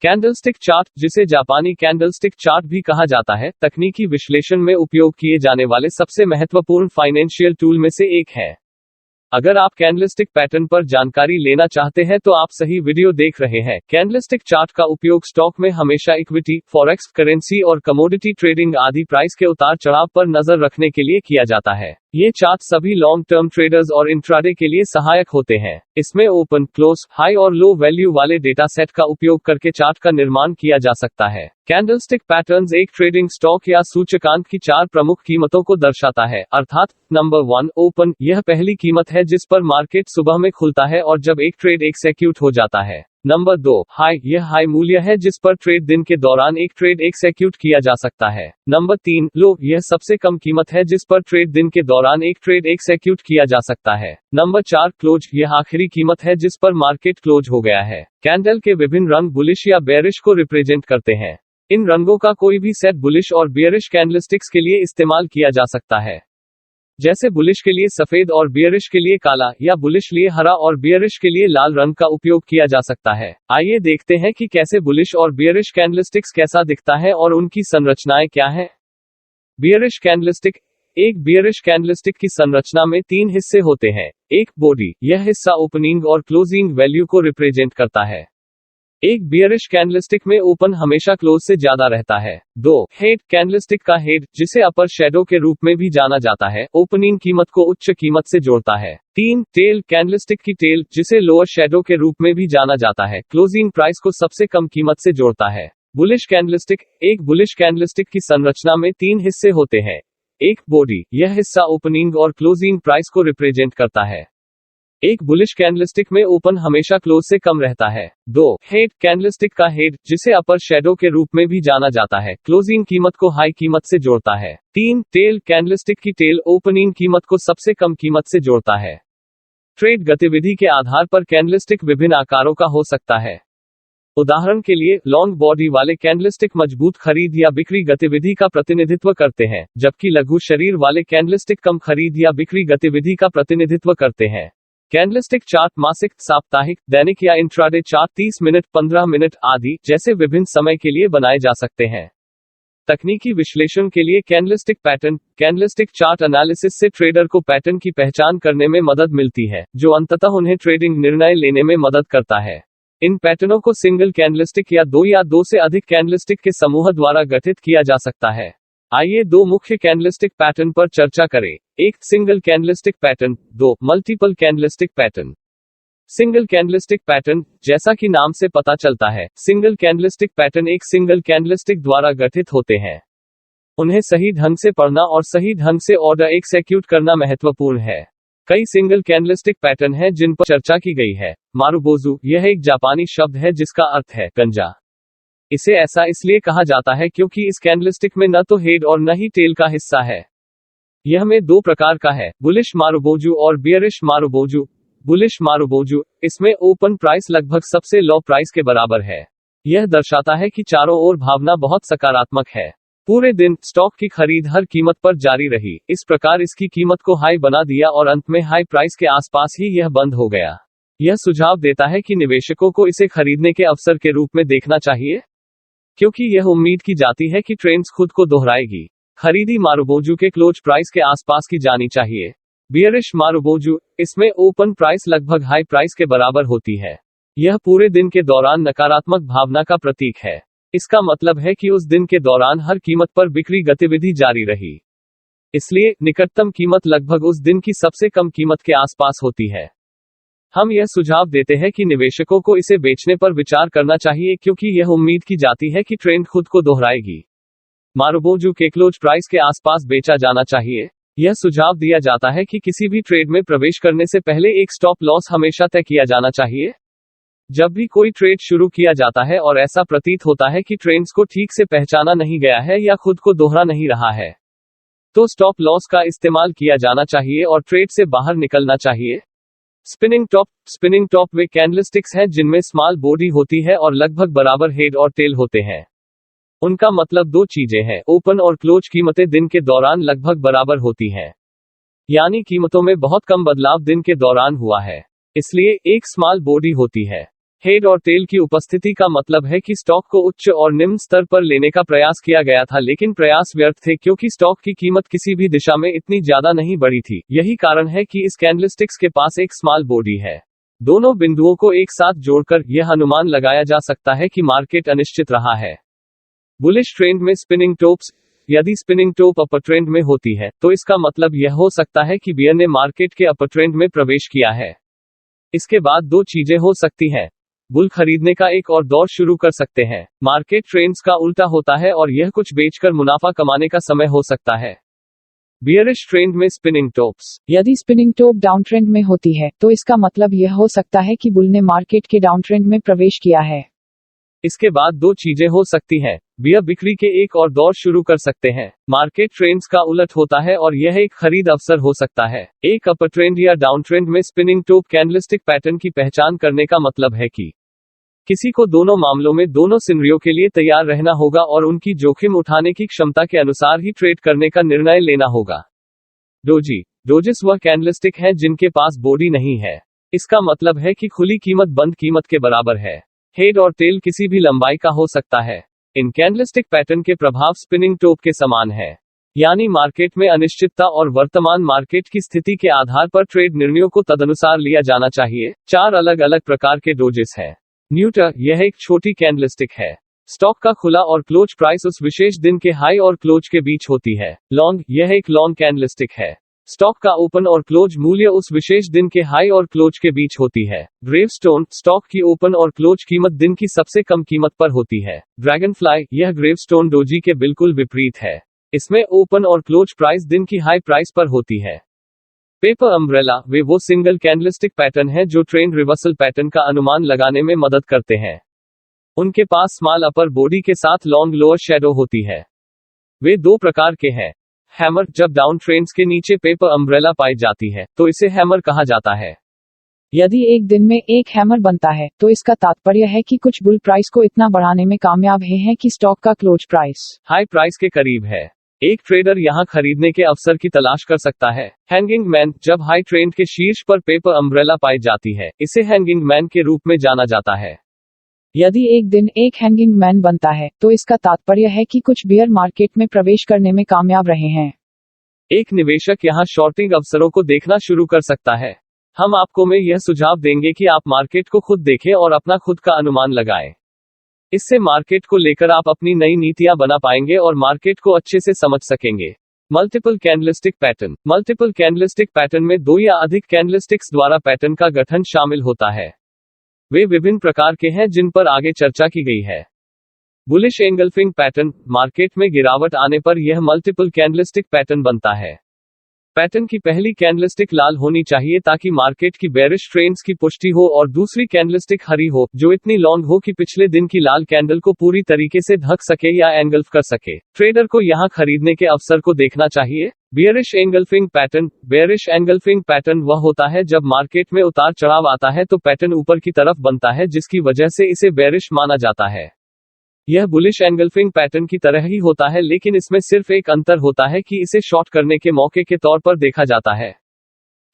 Candlestick chart, जिसे जापानी candlestick chart भी कहा जाता है, तकनीकी विश्लेषण में उपयोग किए जाने वाले सबसे महत्वपूर्ण फाइनेंशियल टूल में से एक है। अगर आप कैंडलस्टिक पैटर्न पर जानकारी लेना चाहते हैं तो आप सही वीडियो देख रहे हैं। कैंडलस्टिक चार्ट का उपयोग स्टॉक में हमेशा इक्विटी, फॉरेक्स, करेंसी और कमोडिटी ट्रेडिंग आदि प्राइस के उतार चढ़ाव पर नजर रखने के लिए किया जाता है। ये चार्ट सभी लॉन्ग टर्म ट्रेडर्स और इंट्राडे के लिए सहायक होते हैं। इसमें ओपन, क्लोज, हाई और लो वैल्यू वाले डेटा सेट का उपयोग करके चार्ट का निर्माण किया जा सकता है। कैंडलस्टिक पैटर्न्स एक ट्रेडिंग स्टॉक या सूचकांक की 4 प्रमुख कीमतों को दर्शाता है, अर्थात नंबर 1, ओपन, यह पहली कीमत है जिस पर मार्केट सुबह में खुलता है और जब एक ट्रेड एक्सेक्यूट हो जाता है। नंबर 2, हाई, यह हाई मूल्य है जिस पर ट्रेड दिन के दौरान एक ट्रेड एक्सेक्यूट किया जा सकता है। नंबर 3, लो, यह सबसे कम कीमत है जिस पर ट्रेड दिन के दौरान एक ट्रेड एक्सेक्यूट किया जा सकता है। नंबर 4, क्लोज, यह आखिरी कीमत है जिस पर मार्केट क्लोज हो गया है। कैंडल के विभिन्न रंग बुलिश या बेयरिश को रिप्रेजेंट करते हैं। इन रंगों का कोई भी सेट बुलिश और बियरिश कैंडलस्टिक्स के लिए इस्तेमाल किया जा सकता है, जैसे बुलिश के लिए सफेद और बियरिश के लिए काला, या बुलिश लिए हरा और बियरिश के लिए लाल रंग का उपयोग किया जा सकता है। आइए देखते हैं कि कैसे बुलिश और बियरिश कैंडलस्टिक्स कैसा दिखता है और उनकी संरचनाएं क्या है। Bearish candlestick. एक बियरिश कैंडलस्टिक की संरचना में 3 हिस्से होते हैं। एक, बॉडी, यह हिस्सा ओपनिंग और क्लोजिंग वैल्यू को रिप्रेजेंट करता है। एक बियरिश कैंडलस्टिक में ओपन हमेशा क्लोज से ज्यादा रहता है। 2, हेड, कैंडलस्टिक का हेड, जिसे अपर शैडो के रूप में भी जाना जाता है, ओपनिंग कीमत को उच्च कीमत से जोड़ता है। 3, टेल, कैंडलस्टिक की टेल, जिसे लोअर शैडो के रूप में भी जाना जाता है, क्लोजिंग प्राइस को सबसे कम कीमत से जोड़ता है। Bullish candlestick. एक बुलिश कैंडलस्टिक की संरचना में 3 हिस्से होते हैं। एक, बॉडी, यह हिस्सा ओपनिंग और क्लोजिंग प्राइस को रिप्रेजेंट करता है। एक बुलिश कैंडलस्टिक में ओपन हमेशा क्लोज से कम रहता है। 2, हेड, कैंडलस्टिक का हेड, जिसे अपर शैडो के रूप में भी जाना जाता है, क्लोजिंग कीमत को हाई कीमत से जोड़ता है। 3, टेल, कैंडलस्टिक की टेल, ओपनिंग कीमत को सबसे कम कीमत से जोड़ता है। ट्रेड गतिविधि के आधार पर कैंडलस्टिक विभिन्न आकारों का हो सकता है। उदाहरण के लिए, लॉन्ग बॉडी वाले कैंडलस्टिक मजबूत खरीद या बिक्री गतिविधि का प्रतिनिधित्व करते हैं, जबकि लघु शरीर वाले कैंडलस्टिक कम खरीद या बिक्री गतिविधि का प्रतिनिधित्व करते हैं। कैंडलस्टिक चार्ट मासिक, साप्ताहिक, दैनिक या इंट्राडे चार्ट 30 मिनट, 15 मिनट आदि जैसे विभिन्न समय के लिए बनाए जा सकते हैं। तकनीकी विश्लेषण के लिए candlestick pattern. Candlestick chart analysis से ट्रेडर को पैटर्न की पहचान करने में मदद मिलती है, जो अंततः उन्हें ट्रेडिंग निर्णय लेने में मदद करता है। इन पैटर्नों को सिंगल कैंडलस्टिक या 2 से अधिक कैंडलस्टिक के समूह द्वारा गठित किया जा सकता है। आइए 2 मुख्य कैंडलस्टिक पैटर्न पर चर्चा करें। 1, single candlestick pattern. 2, multiple candlestick pattern. Single candlestick pattern. जैसा कि नाम से पता चलता है, सिंगल कैंडलस्टिक पैटर्न एक सिंगल कैंडलस्टिक द्वारा गठित होते हैं। उन्हें सही ढंग से पढ़ना और सही ढंग से ऑर्डर एक्सेक्यूट करना महत्वपूर्ण है। कई सिंगल कैंडलस्टिक पैटर्न हैं जिन पर चर्चा की गई है। मारुबोजू, यह एक जापानी शब्द है जिसका अर्थ है गंजा। इसे ऐसा इसलिए कहा जाता है क्योंकि इस कैंडलस्टिक में न तो हेड और न ही टेल का हिस्सा है। यह में 2 प्रकार का है, बुलिश मारुबोजू और बियरिश मारुबोजू। बुलिश मारुबोजू, इसमें ओपन प्राइस लगभग सबसे लो प्राइस के बराबर है। यह दर्शाता है कि चारों ओर भावना बहुत सकारात्मक है। पूरे दिन स्टॉक की खरीद हर कीमत पर जारी रही, इस प्रकार इसकी कीमत को हाई बना दिया और अंत में हाई प्राइस के आसपास ही यह बंद हो गया। यह सुझाव देता है कि निवेशकों को इसे खरीदने के अवसर के रूप में देखना चाहिए, क्योंकि यह उम्मीद की जाती है कि ट्रेंड्स खुद को दोहराएगी। खरीदी मारुबोजू के क्लोज प्राइस के आसपास की जानी चाहिए। बियरिश मारुबोजू, इसमें ओपन प्राइस लगभग हाई प्राइस के बराबर होती है। यह पूरे दिन के दौरान नकारात्मक भावना का प्रतीक है। इसका मतलब है कि उस दिन के दौरान हर कीमत पर बिक्री गतिविधि जारी रही, इसलिए निकटतम कीमत लगभग उस दिन की सबसे कम कीमत के आसपास होती है। हम यह सुझाव देते हैं कि निवेशकों को इसे बेचने पर विचार करना चाहिए क्योंकि यह उम्मीद की जाती है कि ट्रेंड खुद को दोहराएगी। मारुबोजू के क्लोज प्राइस के आसपास बेचा जाना चाहिए। यह सुझाव दिया जाता है कि किसी भी ट्रेड में प्रवेश करने से पहले एक स्टॉप लॉस हमेशा तय किया जाना चाहिए। जब भी कोई ट्रेड शुरू किया जाता है और ऐसा प्रतीत होता है कि ट्रेंड्स को ठीक से पहचाना नहीं गया है या खुद को दोहरा नहीं रहा है, तो स्टॉप लॉस का इस्तेमाल किया जाना चाहिए और ट्रेड से बाहर निकलना चाहिए। स्पिनिंग टॉप वे कैंडलस्टिक्स हैं जिनमें स्मॉल बॉडी होती है और लगभग बराबर हेड और टेल होते हैं। उनका मतलब 2 चीजें हैं, ओपन और क्लोज कीमतें दिन के दौरान लगभग बराबर होती हैं, यानी कीमतों में बहुत कम बदलाव दिन के दौरान हुआ है, इसलिए एक स्मॉल बॉडी होती है। हेड और टेल की उपस्थिति का मतलब है कि स्टॉक को उच्च और निम्न स्तर पर लेने का प्रयास किया गया था, लेकिन प्रयास व्यर्थ थे क्योंकि स्टॉक की कीमत किसी भी दिशा में इतनी ज्यादा नहीं बढ़ी थी। यही कारण है कि इस कैंडलस्टिक्स के पास एक स्मॉल बॉडी है। दोनों बिंदुओं को एक साथ जोड़कर यह अनुमान लगाया जा सकता है कि मार्केट अनिश्चित रहा है। बुलिश ट्रेंड में स्पिनिंग टॉप्स। यदि स्पिनिंग टॉप अपर ट्रेंड में होती है तो इसका मतलब यह हो सकता है कि बियर ने मार्केट के अपर ट्रेंड में प्रवेश किया है। इसके बाद दो चीजें हो सकती हैं। बुल खरीदने का एक और दौर शुरू कर सकते हैं। मार्केट ट्रेंड्स का उल्टा होता है और यह कुछ बेचकर मुनाफा कमाने का समय हो सकता है। बियरिश ट्रेंड में स्पिनिंग टॉप्स। यदि स्पिनिंग टॉप डाउन ट्रेंड में होती है तो इसका मतलब यह हो सकता है कि बुल ने मार्केट के डाउन ट्रेंड में प्रवेश किया है। इसके बाद दो चीजें हो सकती हैं। बियर बिक्री के एक और दौर शुरू कर सकते हैं। मार्केट ट्रेंड्स का उलट होता है और यह एक खरीद अवसर हो सकता है। एक अपर ट्रेंड या डाउन ट्रेंड में स्पिनिंग टॉप कैंडलस्टिक पैटर्न की पहचान करने का मतलब है कि किसी को दोनों मामलों में दोनों सिनेरियो के लिए तैयार रहना होगा और उनकी जोखिम उठाने की क्षमता के अनुसार ही ट्रेड करने का निर्णय लेना होगा। डोजी। डोजिस वह कैंडलस्टिक हैं जिनके पास बॉडी नहीं है। इसका मतलब है कि खुली कीमत बंद कीमत के बराबर है। हेड और टेल किसी भी लंबाई का हो सकता है। इन कैंडलस्टिक पैटर्न के प्रभाव स्पिनिंग टॉप के समान है, यानी मार्केट में अनिश्चितता और वर्तमान मार्केट की स्थिति के आधार पर ट्रेड निर्णयों को तदनुसार लिया जाना चाहिए। 4 अलग अलग प्रकार के डोजेस हैं। न्यूटर, यह एक छोटी कैंडलस्टिक है। स्टॉक का खुला और क्लोज प्राइस उस विशेष दिन के हाई और क्लोज के बीच होती है। लॉन्ग, यह एक लॉन्ग कैंडलस्टिक है। स्टॉक का ओपन और क्लोज मूल्य उस विशेष दिन के हाई और क्लोज के बीच होती है। ग्रेवस्टोन, स्टॉक की ओपन और क्लोज कीमत दिन की सबसे कम कीमत पर होती है। ड्रैगनफ्लाई, यह ग्रेवस्टोन डोजी के बिल्कुल विपरीत है। इसमें ओपन और क्लोज प्राइस दिन की हाई प्राइस पर होती है। पेपर अम्ब्रेला, वे वो सिंगल कैंडलस्टिक पैटर्न हैं जो ट्रेंड रिवर्सल पैटर्न का अनुमान लगाने में मदद करते हैं। उनके पास स्मॉल अपर बॉडी के साथ लॉन्ग लोअर शैडो होती है। वे दो प्रकार के हैं। हैमर, जब डाउन ट्रेंड्स के नीचे पेपर अम्ब्रेला पाई जाती है तो इसे हैमर कहा जाता है। यदि एक दिन में एक हैमर बनता है तो इसका तात्पर्य है कि कुछ बुल प्राइस को इतना बढ़ाने में कामयाब हैं कि स्टॉक का क्लोज प्राइस हाई प्राइस के करीब है। एक ट्रेडर यहां खरीदने के अवसर की तलाश कर सकता है। हैंगिंग मैन, जब हाई ट्रेंड के शीर्ष पर पेपर अम्ब्रेला पाई जाती है इसे हैंगिंग मैन के रूप में जाना जाता है। यदि एक दिन एक हैंगिंग मैन बनता है तो इसका तात्पर्य है कि कुछ बियर मार्केट में प्रवेश करने में कामयाब रहे हैं। एक निवेशक यहां शॉर्टिंग अवसरों को देखना शुरू कर सकता है। हम आपको में यह सुझाव देंगे कि आप मार्केट को खुद देखें और अपना खुद का अनुमान लगाएं। इससे मार्केट को लेकर आप अपनी नई नीतियां बना पाएंगे और मार्केट को अच्छे से समझ सकेंगे। Multiple candlestick pattern. Multiple candlestick pattern में दो या अधिक कैंडलस्टिक्स द्वारा पैटर्न का गठन शामिल होता है। वे विभिन्न प्रकार के हैं जिन पर आगे चर्चा की गई है। बुलिश एंगल्फिंग पैटर्न, मार्केट में गिरावट आने पर यह मल्टीपल कैंडलस्टिक पैटर्न बनता है। पैटर्न की पहली कैंडलस्टिक लाल होनी चाहिए ताकि मार्केट की बेरिश ट्रेंड्स की पुष्टि हो और दूसरी कैंडलस्टिक हरी हो जो इतनी लॉन्ग हो कि पिछले दिन की लाल कैंडल को पूरी तरीके से ढक सके या एंगल्फ कर सके। ट्रेडर को यहां खरीदने के अवसर को देखना चाहिए। Bearish engulfing pattern. Bearish engulfing pattern वह होता है जब मार्केट में उतार चढ़ाव आता है तो पैटर्न ऊपर की तरफ बनता है जिसकी वजह से इसे बेयरिश माना जाता है। यह बुलिश एंगल्फिंग पैटर्न की तरह ही होता है लेकिन इसमें सिर्फ एक अंतर होता है कि इसे शॉर्ट करने के मौके के तौर पर देखा जाता है।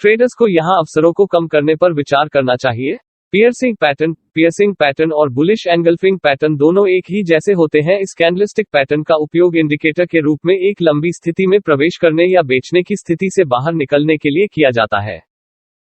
ट्रेडर्स को यहां अवसरों को कम करने पर विचार करना चाहिए। Piercing pattern. पियर्सिंग पैटर्न और बुलिश एंगल्फिंग पैटर्न दोनों एक ही जैसे होते हैं। इस कैंडलस्टिक पैटर्न का उपयोग इंडिकेटर के रूप में एक लंबी स्थिति में प्रवेश करने या बेचने की स्थिति से बाहर निकलने के लिए किया जाता है।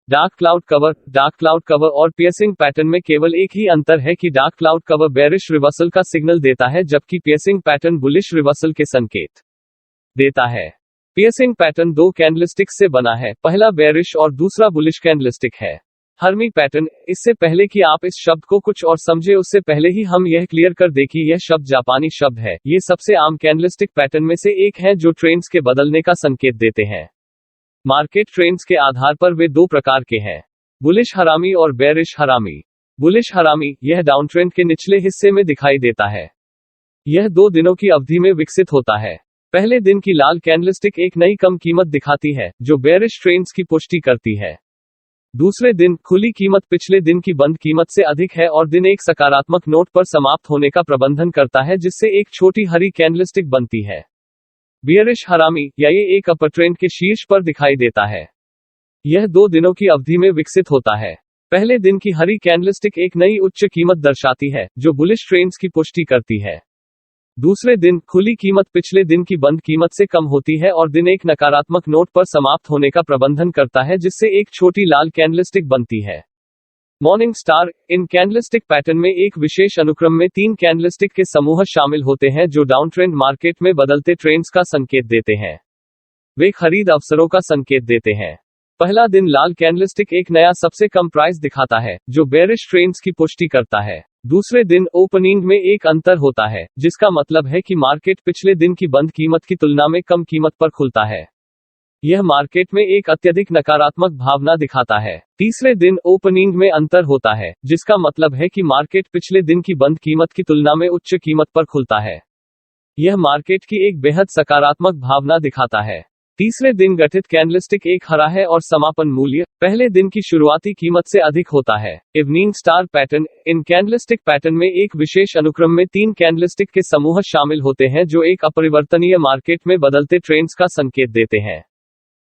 Dark cloud cover. Dark cloud cover और पियर्सिंग पैटर्न में केवल एक ही अंतर है कि dark cloud cover bearish reversal का सिग्नल देता है जबकि पियर्सिंग पैटर्न बुलिश रिवर्सल के संकेत देता है। पियर्सिंग पैटर्न दो कैंडलस्टिक्स से बना है, पहला बेयरिश और दूसरा बुलिश कैंडलस्टिक है। हर्मी पैटर्न। इससे पहले कि आप इस शब्द को कुछ और समझे उससे पहले ही हम यह क्लियर कर दें कि यह शब्द जापानी शब्द है। ये सबसे आम कैंडलस्टिक पैटर्न में से एक है जो ट्रेंड्स के बदलने का संकेत देते हैं। मार्केट ट्रेंड्स के आधार पर वे दो प्रकार के हैं, बुलिश हरामी और बेयरिश हरामी। बुलिश हरामी, यह डाउन ट्रेंड के निचले हिस्से में दिखाई देता है। यह 2 दिनों की अवधि में विकसित होता है। पहले दिन की लाल कैंडलस्टिक एक नई कम कीमत दिखाती है जो बेयरिश ट्रेंड्स की पुष्टि करती है। दूसरे दिन खुली कीमत पिछले दिन की बंद कीमत से अधिक है और दिन एक सकारात्मक नोट पर समाप्त होने का प्रबंधन करता है जिससे एक छोटी हरी कैंडलस्टिक बनती है। बियरिश हरामी, या ये एक अपर ट्रेंड के शीर्ष पर दिखाई देता है। यह 2 दिनों की अवधि में विकसित होता है। पहले दिन की हरी कैंडलस्टिक एक नई उच्च कीमत दर्शाती है, जो बुलिश ट्रेंड्स की पुष्टि करती है। दूसरे दिन खुली कीमत पिछले दिन की बंद कीमत से कम होती है और दिन एक नकारात्मक नोट पर समाप्त होने का प्रबंधन करता है, जिससे एक छोटी लाल कैंडलस्टिक बनती है। Morning star in candlestick pattern में एक विशेष अनुक्रम में 3 कैंडलस्टिक के समूह शामिल होते हैं, जो डाउनट्रेंड मार्केट में बदलते ट्रेंड्स का संकेत देते हैं। वे खरीद अवसरों का संकेत देते हैं। पहला दिन लाल कैंडलस्टिक एक नया सबसे कम प्राइस दिखाता है, जो बेयरिश ट्रेंड्स की पुष्टि करता है। दूसरे दिन ओपनिंग में एक अंतर होता है, जिसका मतलब है कि मार्केट पिछले दिन की बंद कीमत की तुलना में कम कीमत पर खुलता है। यह मार्केट में एक अत्यधिक नकारात्मक भावना दिखाता है। तीसरे दिन ओपनिंग में अंतर होता है, जिसका मतलब है कि मार्केट पिछले दिन की बंद कीमत की तुलना में उच्च कीमत पर खुलता है। यह मार्केट की एक बेहद सकारात्मक भावना दिखाता है। तीसरे दिन गठित कैंडलस्टिक एक हरा है और समापन मूल्य पहले दिन की शुरुआती कीमत से अधिक होता है। Evening star pattern in candlestick pattern में एक विशेष अनुक्रम में 3 कैंडलस्टिक के समूह शामिल होते हैं, जो एक अपरिवर्तनीय मार्केट में बदलते ट्रेंड्स का संकेत देते हैं।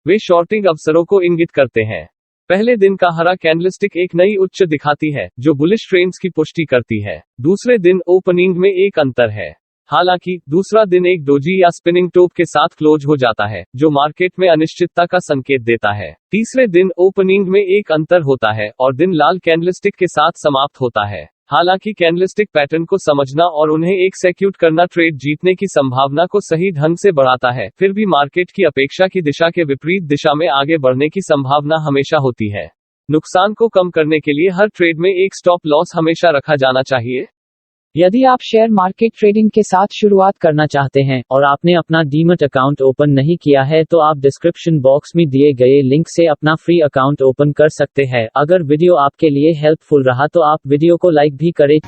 वे शॉर्टिंग अवसरों को इंगित करते हैं। पहले दिन का हरा कैंडलस्टिक एक नई उच्च दिखाती है, जो बुलिश ट्रेंड्स की पुष्टि करती है। दूसरे दिन ओपनिंग में एक अंतर है। हालांकि दूसरा दिन एक डोजी या स्पिनिंग टॉप के साथ क्लोज हो जाता है, जो मार्केट में अनिश्चितता का संकेत देता है। तीसरे दिन ओपनिंग में एक अंतर होता है और दिन लाल कैंडलस्टिक के साथ समाप्त होता है। हालांकि कैंडलस्टिक पैटर्न को समझना और उन्हें एक्सेक्यूट करना ट्रेड जीतने की संभावना को सही ढंग से बढ़ाता है, फिर भी मार्केट की अपेक्षा की दिशा के विपरीत दिशा में आगे बढ़ने की संभावना हमेशा होती है। नुकसान को कम करने के लिए हर ट्रेड में एक स्टॉप लॉस हमेशा रखा जाना चाहिए। यदि आप शेयर मार्केट ट्रेडिंग के साथ शुरुआत करना चाहते हैं और आपने अपना डीमैट अकाउंट ओपन नहीं किया है, तो आप डिस्क्रिप्शन बॉक्स में दिए गए लिंक से अपना फ्री अकाउंट ओपन कर सकते हैं। अगर वीडियो आपके लिए हेल्पफुल रहा तो आप वीडियो को लाइक भी करें।